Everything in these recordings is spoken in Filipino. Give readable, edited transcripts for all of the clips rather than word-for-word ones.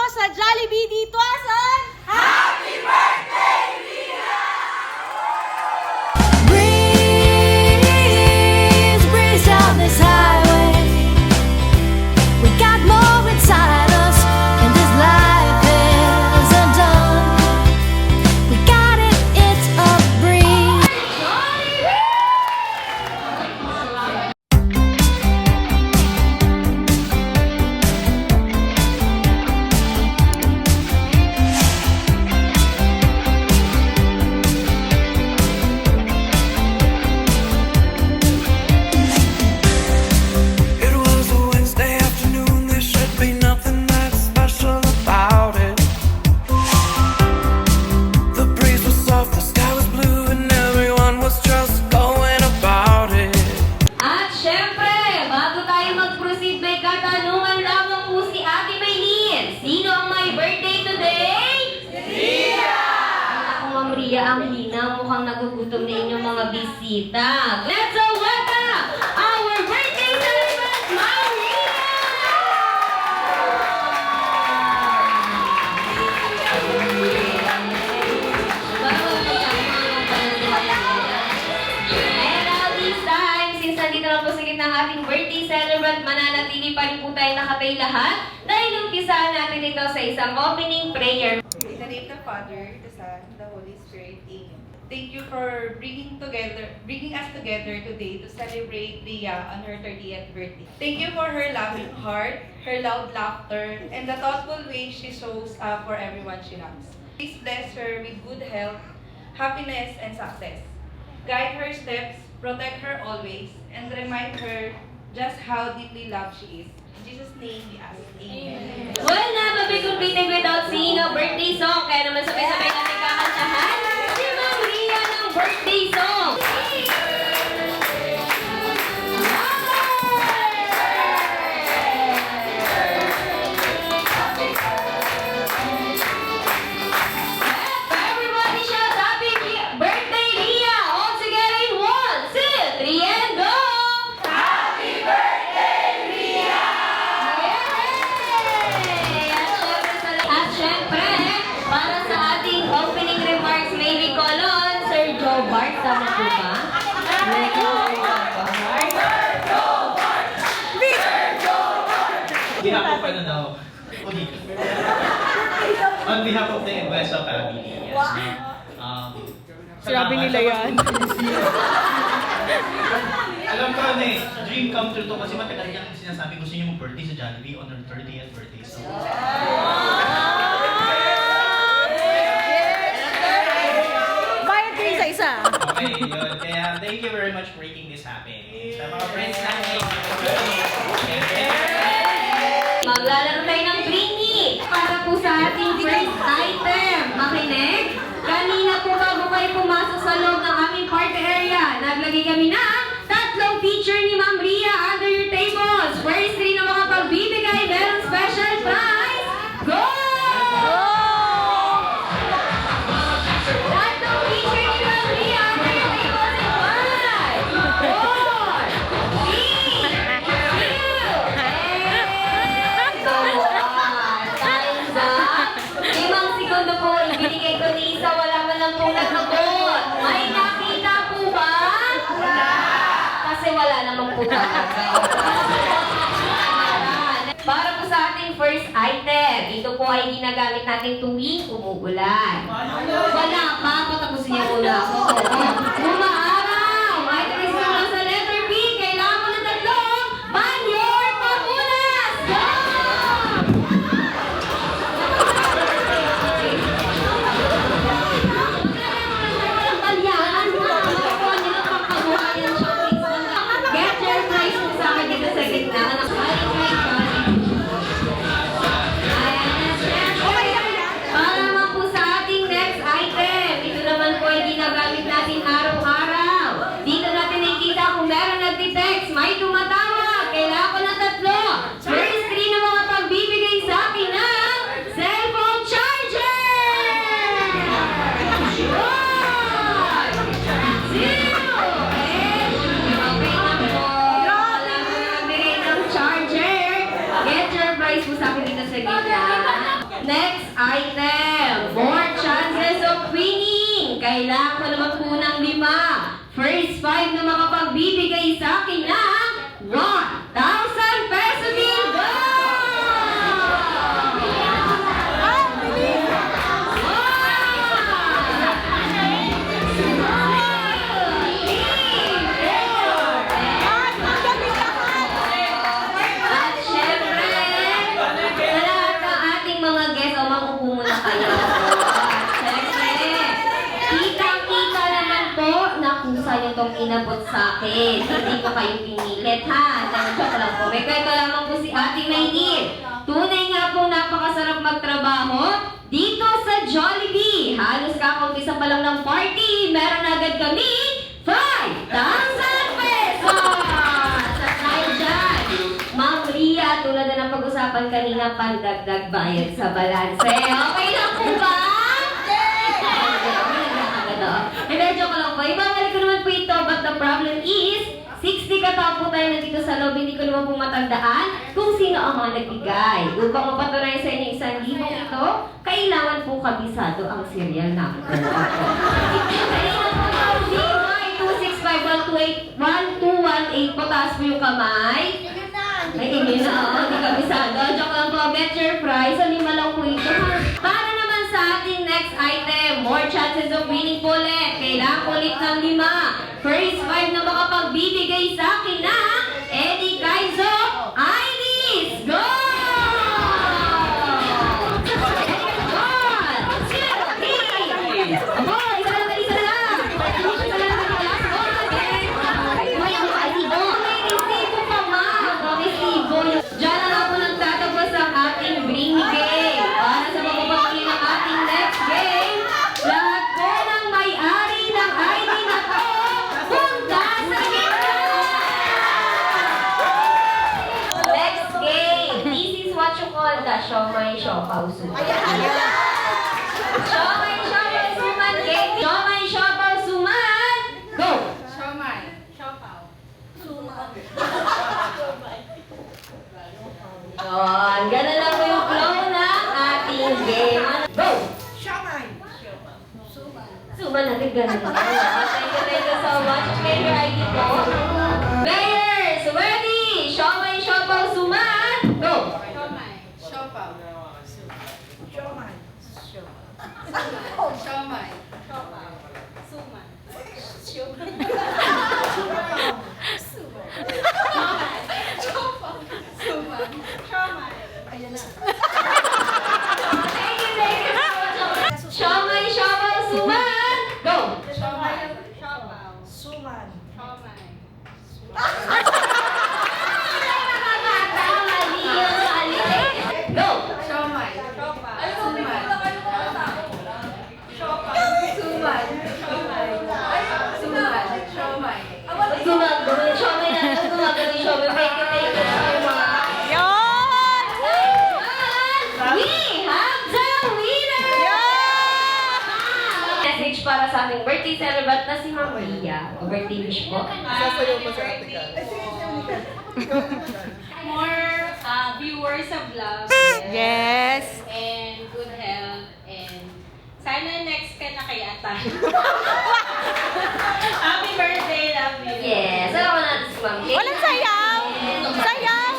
sa Jollibee dito asan? Happy birthday, Ria! Breeze, breeze down this highway. We got more inside us, and this life isn't done. We got it, it's a breeze. It was a Wednesday afternoon, there should be nothing that special about it. The breeze was soft, the sky was blue, and everyone was just going about it. At syempre, bago tayo mag-proceed, may katanungan lamang po si Ate Maylene. Sino ang may birthday today? Ria! Ako, Ma'am Ria, ang hina. Mukhang nagugutom na inyong mga bisita. Let's welcome our birthday celebrant, Ma'am Ria! And all this time, since nandito na po sa gitna ng ating birthday celebrant, mananatili pa rin po tayo nakatay lahat dahil umpisahan natin ito sa isang opening prayer. In the name of the Father, the Son, the Holy Spirit. Amen. Thank you for bringing us together today to celebrate Ria on her 30th birthday. Thank you for her loving heart, her loud laughter, and the thoughtful way she shows up for everyone she loves. Please bless her with good health, happiness, and success. Guide her steps, protect her always, and remind her just how deeply loved she is. In Jesus' name we ask. Amen. Well, never be completed without singing a birthday song. Kaya naman sabay-sabay natin kakantahan si Ma'am Ria ng birthday song. Everybody shout happy birthday, Ria! All together in 1, 2, 3, and go! Happy birthday, Ria! At syempre, para sa ating opening remarks, may we call on Sir Joe Bart. Tama po ba? May Sir Joe Bart. On behalf of, on behalf of the Investor family, yes. Sabi nila yan. Alam ko na dream come true to kasi matagal niyang sinasabi gusto niya mag-birthday sa Jollibee on her 30th birthday. So, Bayad kayo sa isa. okay, yun. Kaya thank you very much for making this happen. Sa mga friends natin, Maglalaro tayo ng Bringy para po sa ating first item. Makinig. Kanina po bago kayo pumasok sa loob ng aming party area, naglagay kami ng tatlong feature ni Ma'am Ria under your tables. First three na makapagbibigay, meron special prize. Go! Tatlong feature ni Ma'am Ria under your tables in 5, 4, 3, 2, and time's up. 5 segundo po, ibinigay ko ni Isa, wala man lang pong nakagot. May nakita po ba? Wala. Kasi wala namang po talaga. Para po sa ating first item, ito po ay ginagamit natin tuwing umuulan. Wala pa, patapusin niya muna ako. Umaaraw! Item is naman sa letter B, kailangan mo ng tatlong banyor pamunas! Go! Get your prize po sa akin dito sa gitna. Para naman po sa ating next item. Ito naman po ay ginagamit natin araw item, more chances of winning. Kailangan ko naman po ng 5. First 5 na makapagbibigay sa akin ng 1,000 peso bill. Go! At syempre, sa lahat ng ating mga guests, o makupo muna kayo. At syempre, kitang-kita naman po na kusa niyo itong inabot sa akin. Hindi ko kayo pinilit, ha? Joke lang po. May kwento lamang po si Ate Maylin. Tunay nga po napakasarap magtrabaho dito sa Jollibee. Halos kakampisa pa lang ng party, meron agad kami 5,000 pesos! At dahil dyan, Ma'am Ria, tulad na ng pag-usapan kanina, pandagdag bayad sa balanse. Okay lang po ba? Medyo ko lang po. Ibabalik ko naman po ito, but the problem is, 60 katao po tayo nandito sa loob, hindi ko naman po matandaan kung sino ang mga nagbigay. Upang mapatunayan sa inyo 1,000 ito, kailangan po kabisado ang serial number. Kanina po yung DY 265-128-1218 po, taas po yung kamay. Ay, hindi na ako, hindi kabisado. Joke lang po, bet your prize. So, 5 lang po ito. Para naman sa ating next item, more chances of winning po ulit. Kailangan po ulit ng 5. First 5 na makapagbibigay sa akin na Eddie Kaizo IDs. Go! Diyan na po nagtatapos ang ating Bring Me Game. Para sa pagpapatuloy ng ating next game, lahat po ng may-ari ng ID na to, punta sa gitna! Next game, this is what you call the Siomai Siopaw Suman. Siomai Siopaw Suman game. Siomai Siopaw Suman, go! Yun, ganun lang po yung flow ng ating game. Go! Suman natin ganun. Thank you so much. Okay, your ID po. Players, ready? Siomai Siopaw Suman, go! Siomai Siopaw Suman, go! Go! Gumagawin siomai na ito, gumagawin siomai. Thank you so much. Yun! We have the winner! Message para sa aming birthday celebrant na si Ma'am Ria. Birthday wish po. More viewers of love. Yes. And good health. And sana next ka na kay Ata. Happy birthday, love you. Yes. Alam ko natin si Ma'am Ria. Walang sayaw! Sayaw!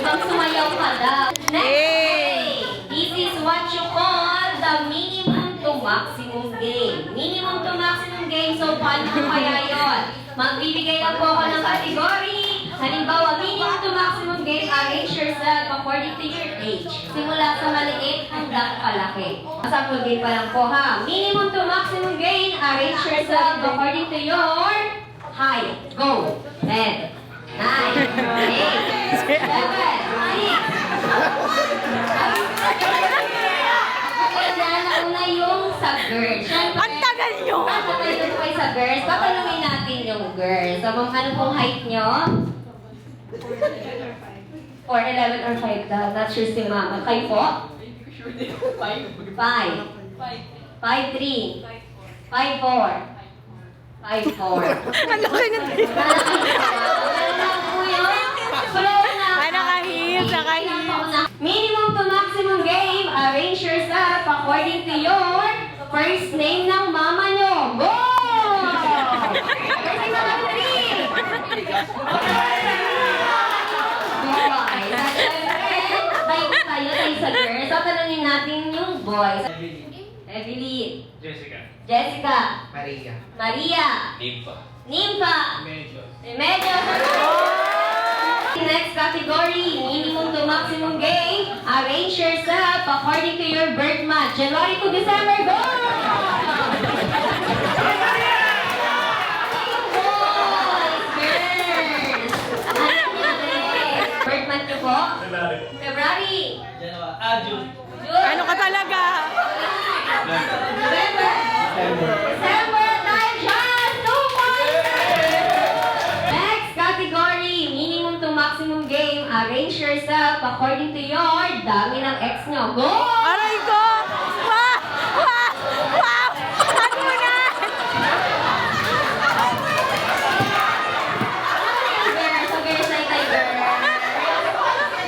Ma'am, sumayaw ka daw. Next Hey! game. This is what you call the minimum to maximum game. Minimum to maximum game. So, paano kaya yun? Magbibigay lang po ako ng category. Halimbawa, minimum to maximum game, arrange yourself according to your age. Simula sa maliit hanggang kalaki. Sample game pa lang po ha. Minimum to maximum game, arrange yourself according to your height. Go! 10, 9, 8, 7, 6. Nauna yung sa girls. Ang tagal nyo! Tatanungin ko kayo sa girls. Tatanungin natin yung girls. So, ma'am, ano pong height nyo? 4'11 or 5 daw. Not sure si mama. Kayo po? 5. 5'3". 5'4". 5'4". Ang laki na tayo. Ay, nakahil, nakahil. Minimum to maximum game, arrange yourself according to your first name ng mama nyo. Go! First name ng three. Boy. Tayo sa girls. So, tanungin natin yung boys. Evelyn. Jessica. Maria. Nympha. Remedios. Next category, minimum to maximum game. Arrange yourself according to your birth month. January to December, go! Boys, girls. Ano natin? Birth month nyo po? February. June. Ano ka talaga? November. December. Time just 2 points. Next category, minimum to maximum game. Arrange yourself according to your dami ng ex nyo. Go! Aray ko! Wow! Wow! Wow! Ano na? Tiger. So, girls ay tiger.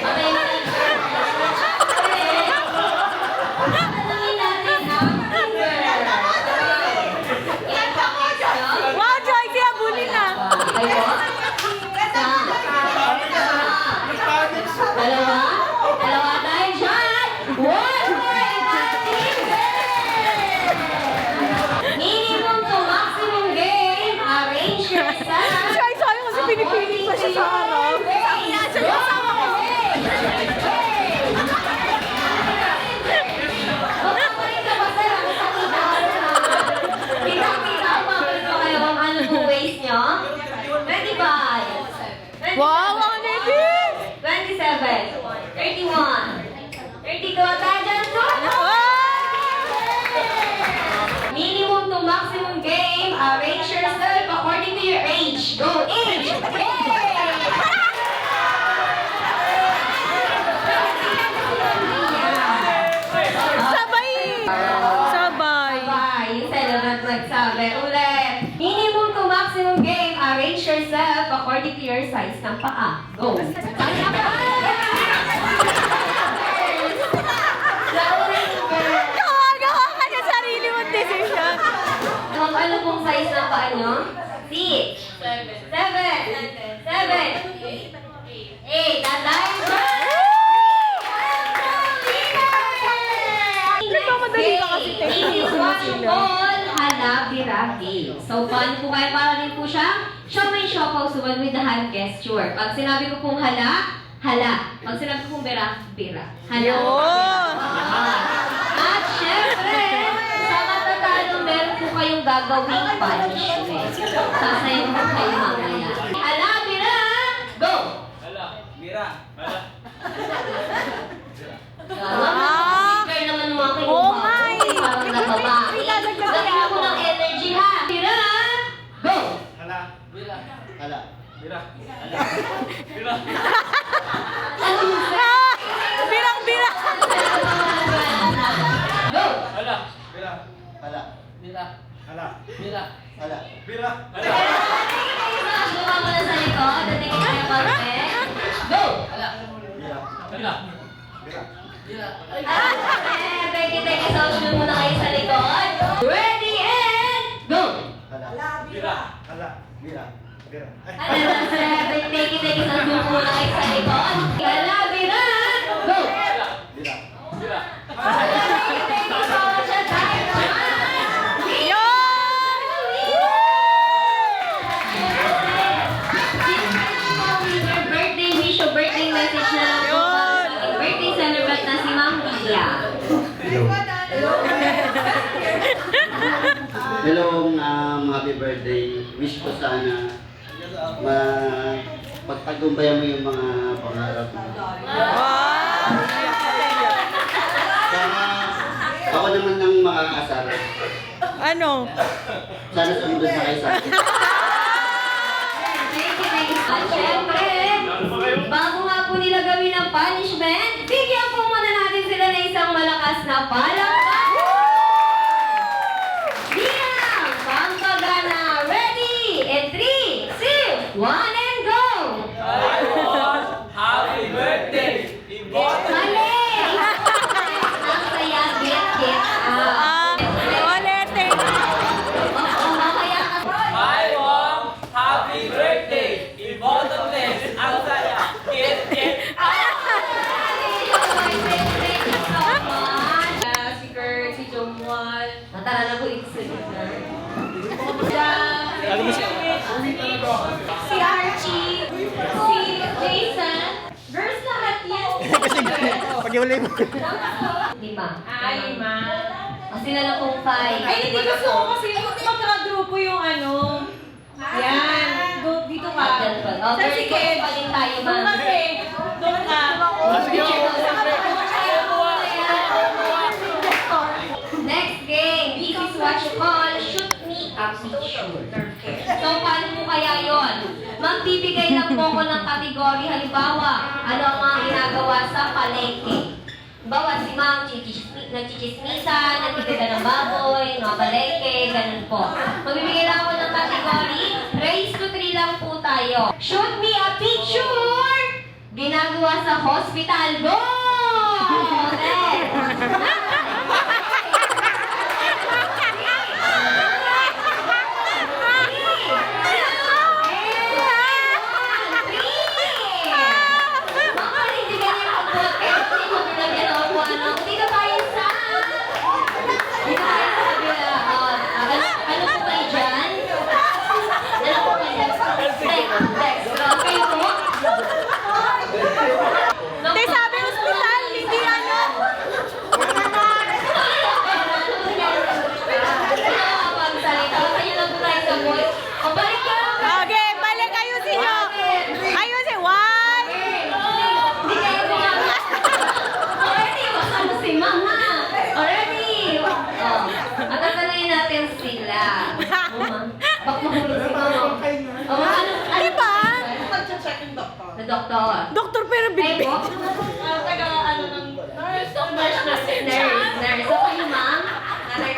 Patay na tiger. Tanungin natin ang tiger. Ilan pa ex nyo? Wow, Joy! Kaya bully na! Kayo? Dalawa? Dalawa tayo dyan! One more tiger! Minimum to maximum game. Arrange yourself. Joy, sorry kasi pinipilit pa siya sa araw. Sabi na siya yung asawa ko. Kita-kita ang mabalik pa kayo kung ano po waste nyo. 25. Wow, ang nipis! 27. 31. 32. Tayo dyan, minimum to maximum game. Arrange yourself according to your age. Go, age! Sabay! Sabay! Bye. Yung celebrant nagsabi. Ulit. Minimum to maximum game. Arrange yourself according to your size ng paa. Go. Gawa ka na sarili mong decision. Ano pong size ng paa nyo? 6. 7. 7. 8. Tatay. Nagmamadali ka kasi tayo. This is what you call halabiraki. So, paano po kayo para din po siya? Siya may siopaw suman with the hand gesture. Pag sinabi ko pong hala, hala. Pag sinabi ko pong bira, bira. Hala. Yun! At syempre, sa matatalo, meron po kayong gagawing punishment. Sasayaw po kayo mamaya. Hala, bira, go! Speaker naman mga kayo. Oh my! Parang nababa. Lagyan ako ng energy ha. Bira, go! Birang-bira! Go! Lumang mo na sa likod. Datingin kayo konti. Go! Thank you. Social muna kayo sa likod. Ready and go! Thank you. Social muna kayo sa likod. Kalabira! Go! Thank you so much at time. Birthday wish o birthday message na lang po para sa ating birthday celebrant na si Ma'am Lydia. Hello, happy birthday. Wish ko sana pagtagumpayan mo yung mga pangarap mo. Sana ako naman ng makakasal. Ano? Sana sumunod na kayo sa akin. Thank you. At syempre, bago nga po nila gawin ang punishment, bigyan po muna natin sila ng isang malakas na palakpak. Bilang Pampagana, ready? In 3, 2, 1, and go! Happy birthday! Mali! Ang saya, get. Tara na po ito sa gitna. Si Archie, si Jason. Girls lahat yan. Pag-iwalay mo. 5. Lima. Sila na pong 5. Ay, hindi gusto ko kasi magkakagrupo yung ano. Yan. Dito ka. Oh, Saan very si good Kev? pa din tayo, Doon ma'am. kasi. Doon ka. Next game, this is what you call shoot me a picture. So, paano po kaya yon? Magbibigay lang po ko ng kategory. Halimbawa, ano ang mga ginagawa sa palengke. Bawa si ma'am, nagchichismisan, nagtitinda ng baboy, mga palengke, ganun po. Magbibigay lang ako ng kategory. Raise to 3 lang po tayo. Shoot me a picture! Ginagawa sa hospital. Go! Okay. Hindi, sabi hospital, hindi ano. Okay, balik ayusin nyo. Ayusin, 1. Diba? Sa doktor. Doktor pero Kayo bibig. po? Nurse. So kayo, ma'am? Nanay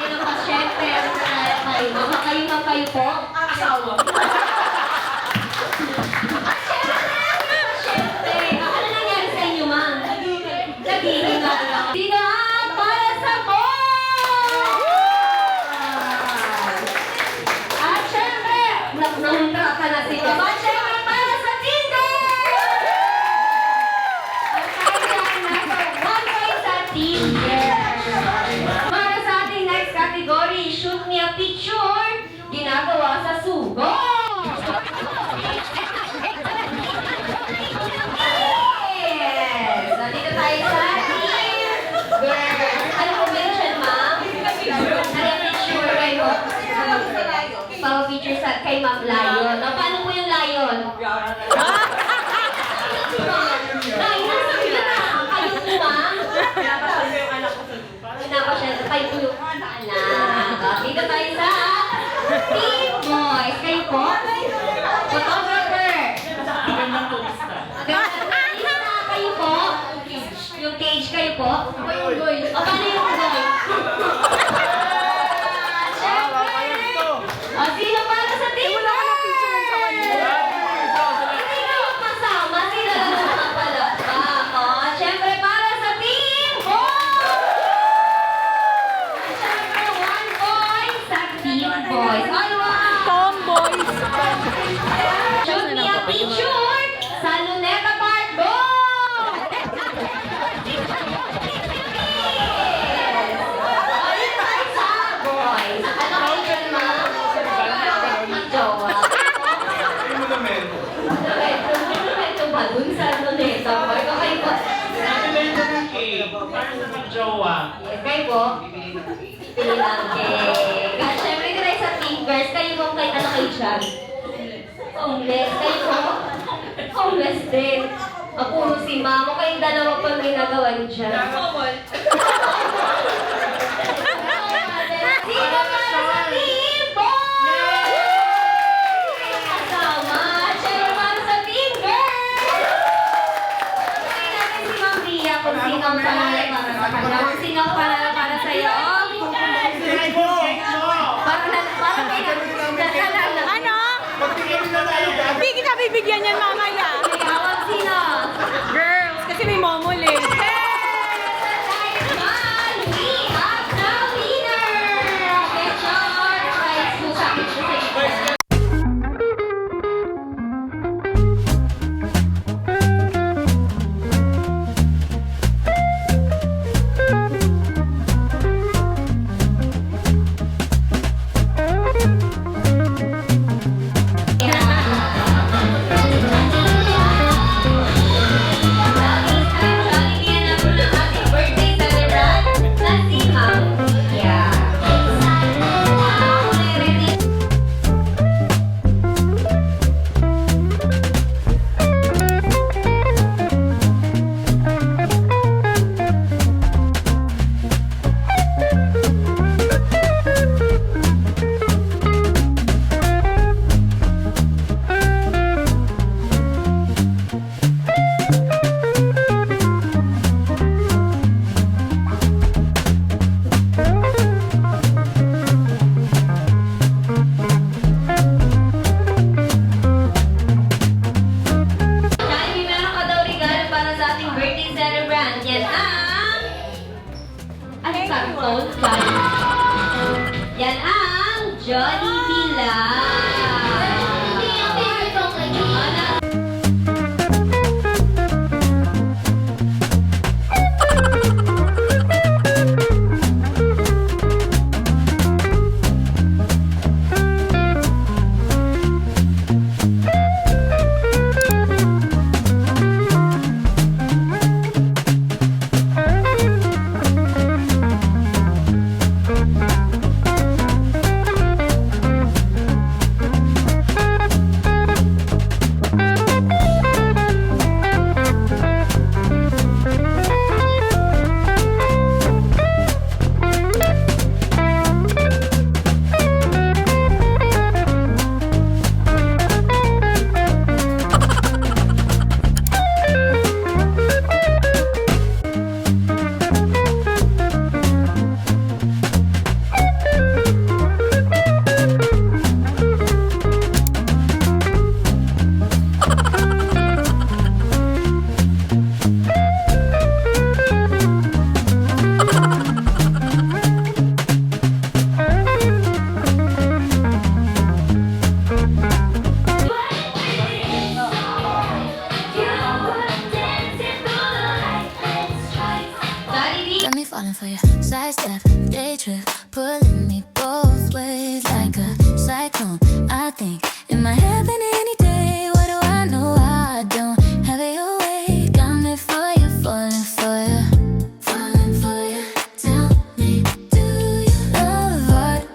ng pasyente. Kayo, ma'am. Kayo po? Asawa. Pasyente. Ano nangyari sa inyo, ma'am? Sabihin nga lang. Sino ang para sa boy? At syempre, namunta ka na si Mama. Syempre, para sa Tinder! At one point sa Tinder. Para sa ating next category, shoot me a picture, ginagawa sa sugo. Yes! So, dito tayo sa team girls. Ano po mention, ma'am? Picture kayo. Pang-picture sa kay Ma'am Lion. O, paano po yung lion? Ay, nasa na. Kayo po, ma'am? Pinapasyal kayo po yung anak. Dito tayo sa team boys. Kayo po? Photographer. Kayo po? Yung cage kayo po? O, paano yung goy? O, sino para sa team? Wala ka na picture sa kanila. Hindi ka magpasama. Sila lang naman pala. O, syempre para sa team boys! Syempre, 1 point sa team boys. Ay, wow! Tomboys. Shoot me a picture sa Luneta Park. Go! Ulit tayo sa boys. Ano kayo dyan, ma'am? Jowa. Ito ba dun sa Luneta Park? Okay po. Yes, kayo po. Pili lang cake. At syempre, ito tayo sa team girls. Kayo po, kahit ano kayo dyan? Homeless. Kayo po? Homeless din. Puro si mama. Kayong dalawa pa ginagawa niyo dyan. Sino para sa team boys? Kasama. Syempre para sa team girls. Sabihin natin si Ma'am Ria kung sino ang pangalan para sa kanya. Kung sino ang pangalan para sa'yo. Parang may nagsasalan. Ano? Hindi kita bibigyan yan mamaya. Tawag sino? Girls, kasi may momol eh. We have the winner! Get your prize mo sa picture. Carton Jollibee. Yan ang Jollibee lang. Ang favorite kong lagi. Jollibee. Got me falling for you. Sidestep, day trip, pulling me both ways like a cyclone. I think it might happen any day. What do I know? I don't have it your way. Got me for you, falling for you, falling for you. Tell me, do you love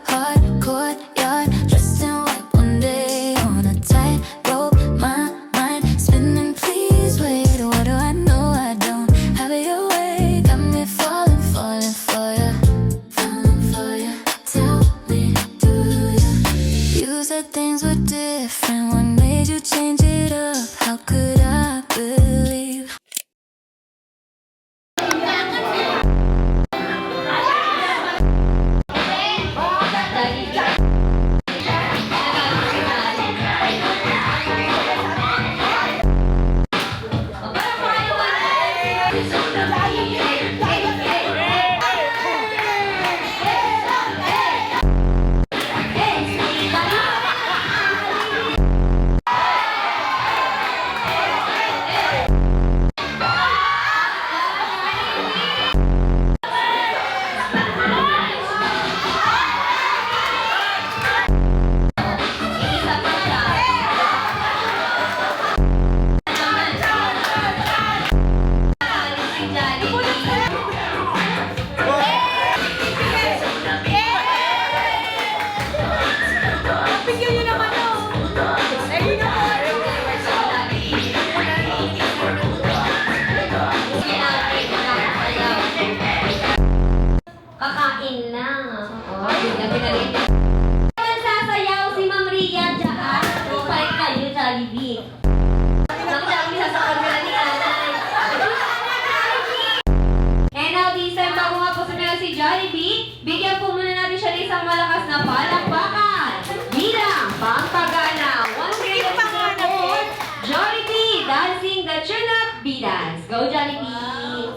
hard courtyard, dressed in white one day on a tight rope? My mind spinning. Please wait. What do I know? I don't have it your way. Got me falling for you, falling for you. Tell me, do you? You said things were different. What made you change it up? How could I believe? Bigyan nyo naman oh. Kakain na. Oh, pinagaling. Sasayaw si Ma'am Ria dyan. Upay kayo, Jollibee. Jollibee, sasakan ka ni Anay. And now, this time, bago nga po sumayaw si Jollibee, bigyan po muna natin siya ng isang malakas na palakpakan. Bilang pampagana. Once again, support Jollibee dancing the tune up B-Dance. Go, Jollibee!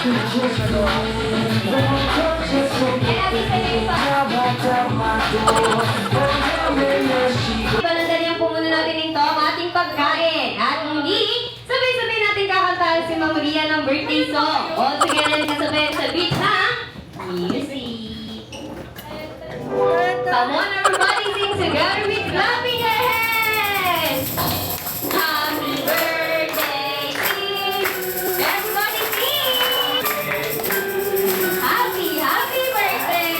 Palandalian po muna natin ito ang ating pagkain. At hindi, sabay-sabay natin kakantahan si Ma'am Ria ng birthday song. All together kasabay sa beat ng music. Come on everybody, sing together with clapping your hands. Happy birthday to you. Everybody sing. Happy birthday.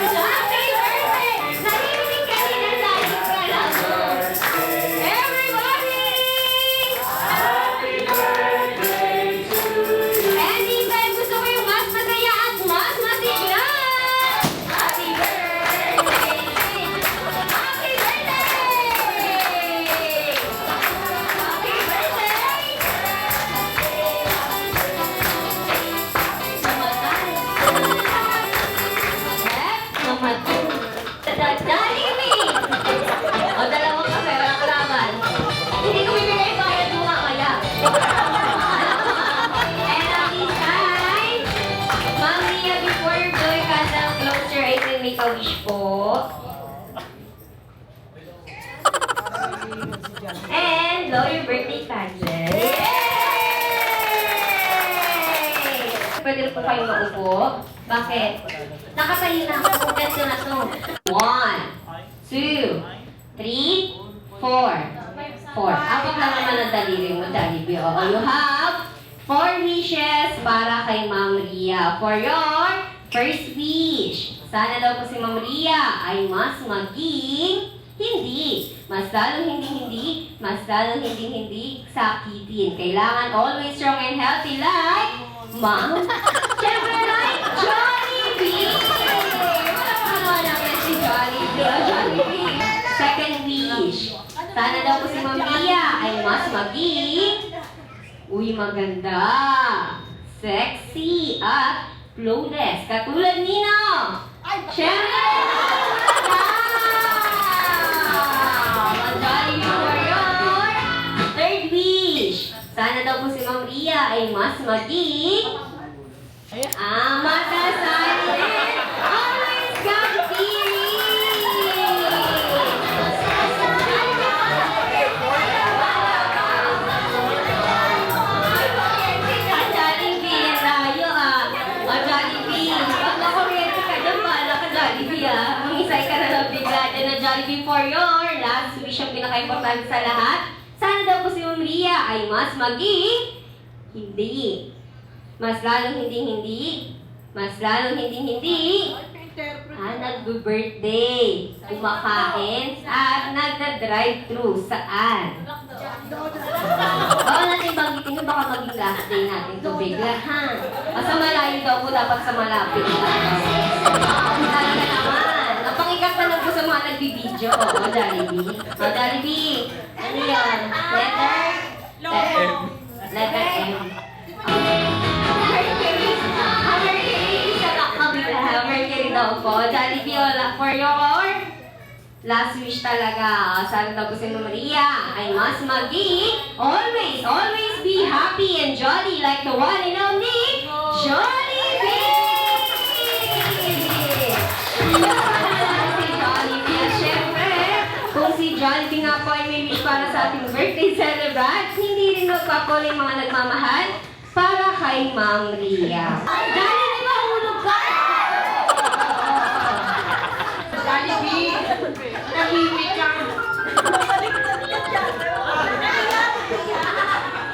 Happy birthday. Narinig ka rin ang lahat ka lang. Everybody. Anytime gusto ko yung mas masaya at mas masigla. Happy birthday. Happy birthday. Happy birthday. Jollibee! O, dalawang kape, walang kalaban. Hindi ko bibigay bayad mo mamaya. And at this time, Ma'am Ria, before you blow your candle, close your eyes and make a wish po. And blow your birthday candle. Yay! Pwede na po kayong maupo. Bakit? Nakatayo na ako. Ganito na to. 1, 2, 3, 4. 4. Apat lang naman ang daliri mo, Jollibee. Oo, you have 4 wishes para kay Ma'am Ria. For your first wish. Sana daw po si Ma'am Ria ay mas maging hindi. Mas lalong hindi, mas lalong hindi sakitin. Kailangan always strong and healthy like Ma'am. Siyempre like Jollibee! Wala naman si Jollibee. Jollibee. Second wish. Sana daw po si Ma'am Ria ay mas maging maganda, sexy, at flawless. Katulad nino. Siyempre! Third wish. Sana daw po si Ma'am Ria ay mas maging matasalit. Always Jollibee, tayo Jollibee. Pag nakuryente ka dyan, bahala ka Jollibee Mangisay ka na lang bigla dyan na Jollibee for your last wish ang pinaka-importante sa lahat. Sana daw po si Ma'am Ria ay mas maging hindi. Mas lalong hindi. Mas lalong hindi. Nag-birthday, kumakain, at nagda-drive-thru. Saan? Baka natin banggitin nyo, baka maging last day natin ito bigla, ha? Sa malayo daw po, dapat sa malapit. Talaga naman. Napangikat na lang po sa mga nagbibideo. Jollibee. Jollibee. Ano yun? Letter M. Mercury daw po. Jollibee, for your last wish talaga. Sana daw po si Ma'am Ria ay mas maging always be happy and jolly like the one and only Jollibee! Si Jollibee. At syempre, kung si Jollibee nga po ay may wish para sa ating birthday celebrant, hindi rin magpapuli mga nagmamahal para kay Ma'am Ria. Jollibee, mahulog ka! Jollibee, nahimik ka.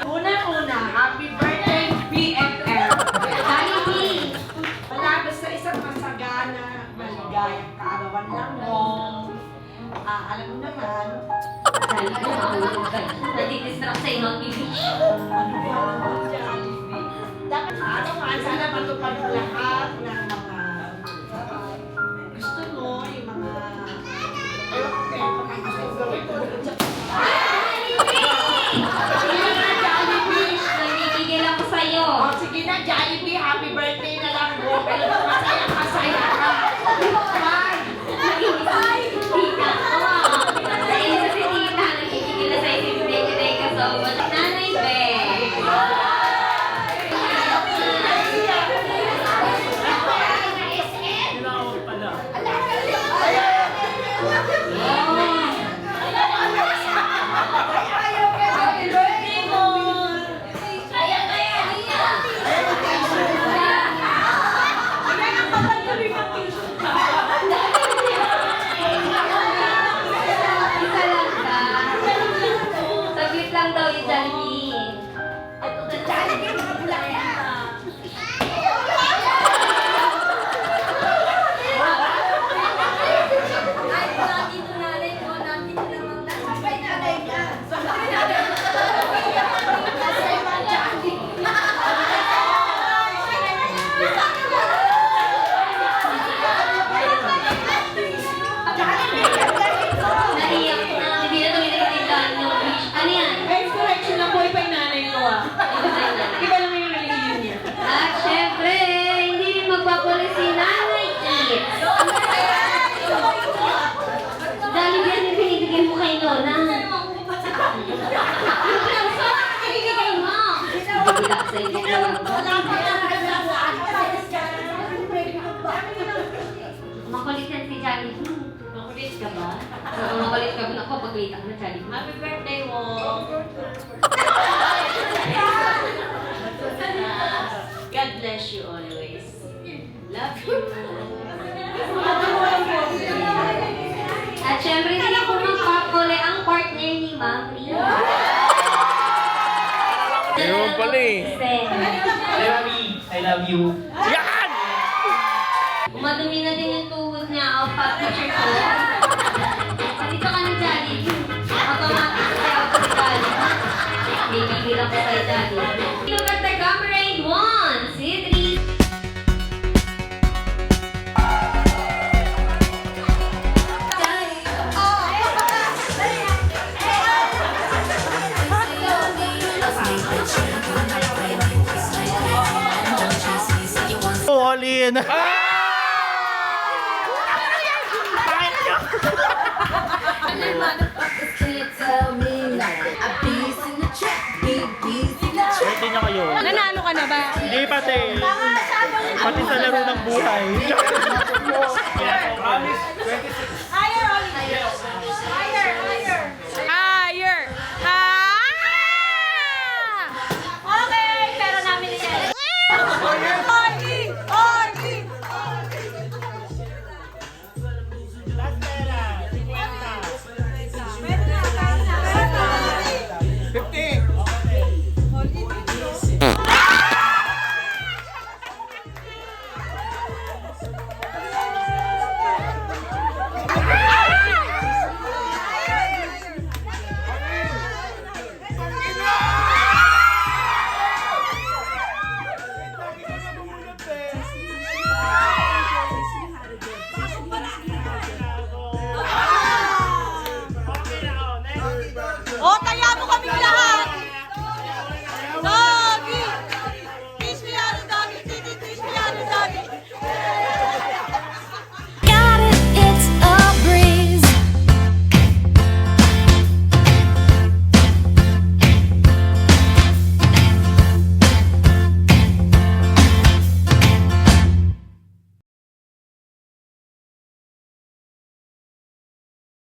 Una-una, happy birthday, BFF. Jollibee! Malabas sa isang masagana, maligayang kaarawan lang mo. Alam mo naman, Jollibee, mahulog ka. Nadidistract sa'yo ng wish. Jollibee. Dapat sana matupad lahat ng mga gusto mo, yung mga Nagbibigay ako sa'yo. sige na, Jollibee, happy birthday na lang mo. Pero masaya ka. Hindi ka ko. Sa iyo sa tita, nagkikigil na sa'yo si Tita so much. Nanay Be. kay Lola. Ibigay mo. Bibigay sa inyo lang. Makulit yan si Jollibee. Makulit ka ba? Makulit ka ba? Ako, pag-wait ako na Jollibee. Happy birthday mo! God bless you always. Love you. At syempre, hindi ako magpapuli ang partner ni Ma'am Ria. Ayun pala eh. Jeremy, I love you. Yan! Umadumi na din yung tuhod niya. I'll pack picture ko. Dito ka ng Jollibee. Automatic kaya ako sa Jollibee. Bibigil ako kay Jollibee. Look at the camera in 1, 2, 3. Oh, all in. Birthday na kayo. Nanalo ka na ba? Hindi pati. Pati sa laro ng buhay. Promise, 26